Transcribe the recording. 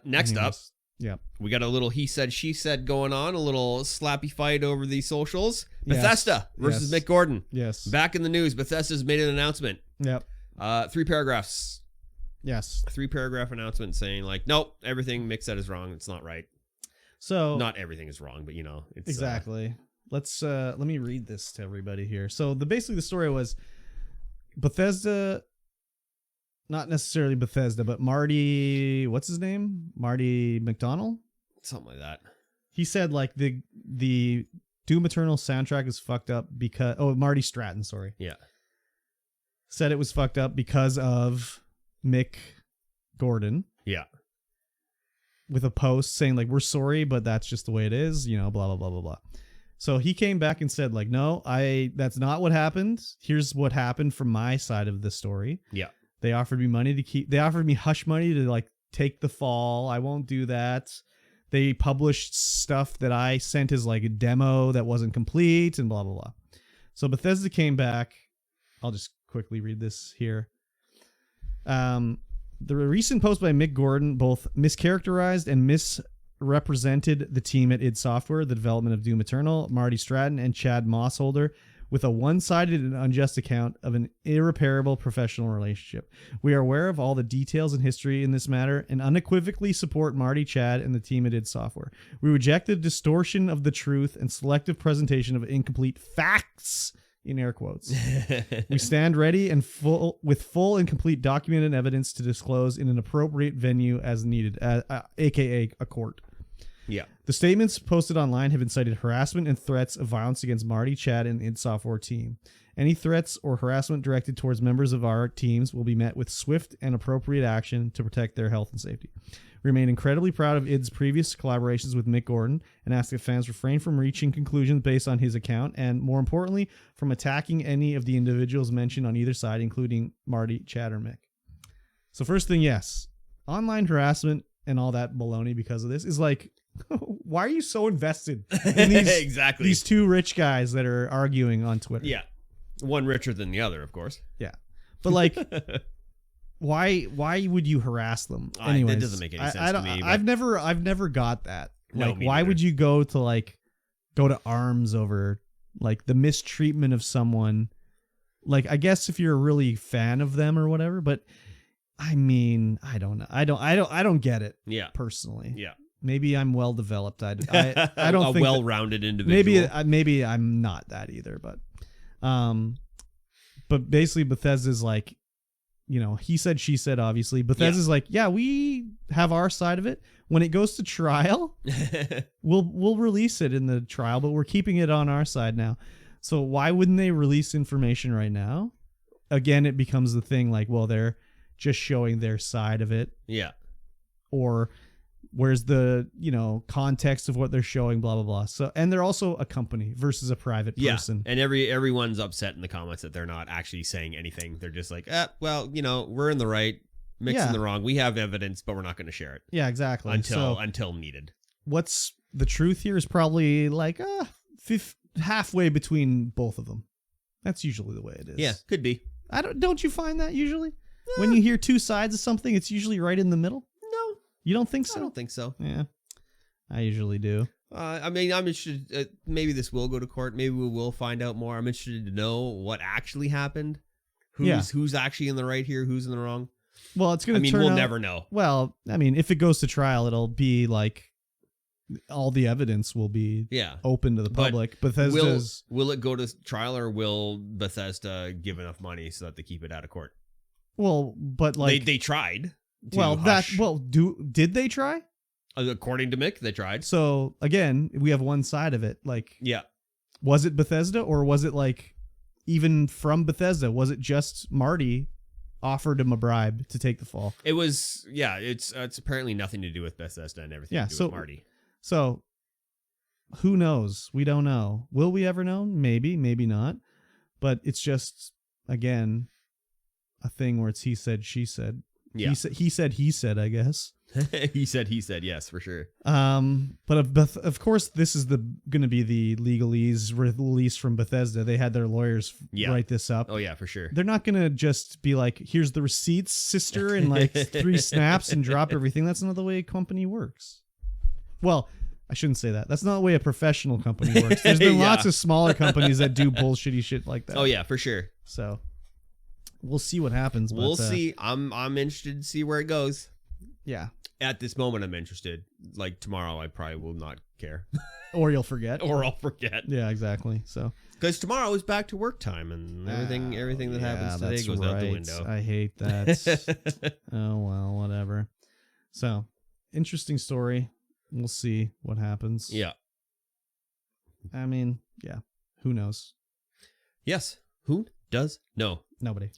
Next up, yeah, we got a little he said, she said going on, a little slappy fight over the socials. Bethesda versus Mick Gordon. Yes. Back in the news, Bethesda's made an announcement. Yep. 3 paragraphs. Yes. 3-paragraph announcement saying like, nope, everything Mick said is wrong. It's not right. So not everything is wrong, but it's exactly. Let me read this to everybody here. So basically the story was Bethesda, not necessarily Bethesda, but Marty, what's his name? Marty McDonald? Something like that. He said like the Doom Eternal soundtrack is fucked up because Marty Stratton, sorry. Yeah. Said it was fucked up because of Mick Gordon. Yeah. With a post saying like, we're sorry, but that's just the way it is, blah, blah, blah, blah, blah. So he came back and said like, no, that's not what happened. Here's what happened from my side of the story. Yeah. They offered me hush money to like take the fall. I won't do that. They published stuff that I sent as like a demo that wasn't complete and blah, blah, blah. So Bethesda came back. I'll just quickly read this here. The recent post by Mick Gordon both mischaracterized and misrepresented the team at id Software, the development of Doom Eternal, Marty Stratton, and Chad Mossholder, with a one-sided and unjust account of an irreparable professional relationship. We are aware of all the details and history in this matter and unequivocally support Marty, Chad, and the team at id Software. We reject the distortion of the truth and selective presentation of incomplete facts, in air quotes. We stand ready and with full and complete documented evidence to disclose in an appropriate venue as needed, aka a court. Yeah. The statements posted online have incited harassment and threats of violence against Marty, Chad, and id Software team. Any threats or harassment directed towards members of our teams will be met with swift and appropriate action to protect their health and safety. We remain incredibly proud of id's previous collaborations with Mick Gordon and ask that fans refrain from reaching conclusions based on his account and, more importantly, from attacking any of the individuals mentioned on either side, including Marty, Chad, or Mick. So first thing, yes, online harassment and all that baloney because of this is like, why are you so invested in these two rich guys that are arguing on Twitter? Yeah. One richer than the other, of course. Yeah. But like, why would you harass them? Anyways, that doesn't make any sense to me. I've never got that. No, like, why would you go to arms over like the mistreatment of someone? Like, I guess if you're a really fan of them or whatever, but I mean, I don't know. I don't get it. Yeah. Personally. Yeah. Maybe I'm well developed. I don't think well-rounded individual. Maybe I'm not that either, but basically Bethesda's like, he said, she said, obviously Bethesda's like, yeah, we have our side of it. When it goes to trial, we'll release it in the trial, but we're keeping it on our side now. So why wouldn't they release information right now? Again, it becomes the thing like, well, they're just showing their side of it. Yeah. Or where's the, context of what they're showing, blah, blah, blah. So, and they're also a company versus a private person. Yeah. And everyone's upset in the comments that they're not actually saying anything. They're just like, well, we're in the right, Mick's in the wrong. We have evidence, but we're not going to share it. Yeah, exactly. Until needed. What's the truth here is probably like halfway between both of them. That's usually the way it is. Yeah, could be. Don't you find that usually? When you hear two sides of something, it's usually right in the middle? No. You don't think so? I don't think so. Yeah, I usually do. I'm interested. Maybe this will go to court. Maybe we will find out more. I'm interested to know what actually happened. Who's actually in the right here? Who's in the wrong? Well, it's going to turn we'll out, never know. Well, if it goes to trial, it'll be like all the evidence will be open to the public. Bethesda's will it go to trial, or will Bethesda give enough money so that they keep it out of court? Well, but like they tried. Did they try? According to Mick, they tried. So again, we have one side of it. Like, yeah, was it Bethesda, or was it like even from Bethesda? Was it just Marty offered him a bribe to take the fall? It was. Yeah, it's apparently nothing to do with Bethesda and everything to do with Marty. So who knows? We don't know. Will we ever know? Maybe, maybe not. But it's just, again, a thing where it's he said, she said. Yeah. He said, I guess. he said, yes, for sure. But of course, this is going to be the legalese release from Bethesda. They had their lawyers write this up. Oh yeah, for sure. They're not going to just be like, here's the receipts, sister, and like 3 snaps and drop everything. That's not the way a company works. Well, I shouldn't say that. That's not the way a professional company works. There's been lots of smaller companies that do bullshitty shit like that. Oh yeah, for sure. So we'll see what happens. We'll see. I'm interested to see where it goes. Yeah. At this moment, I'm interested. Like tomorrow, I probably will not care. Or you'll forget. Or I'll forget. Yeah, exactly. So because tomorrow is back to work time, and everything that happens today goes out the window. I hate that. Oh well, whatever. So interesting story. We'll see what happens. Yeah. I mean, yeah. Who knows? Yes. Who does know? Nobody.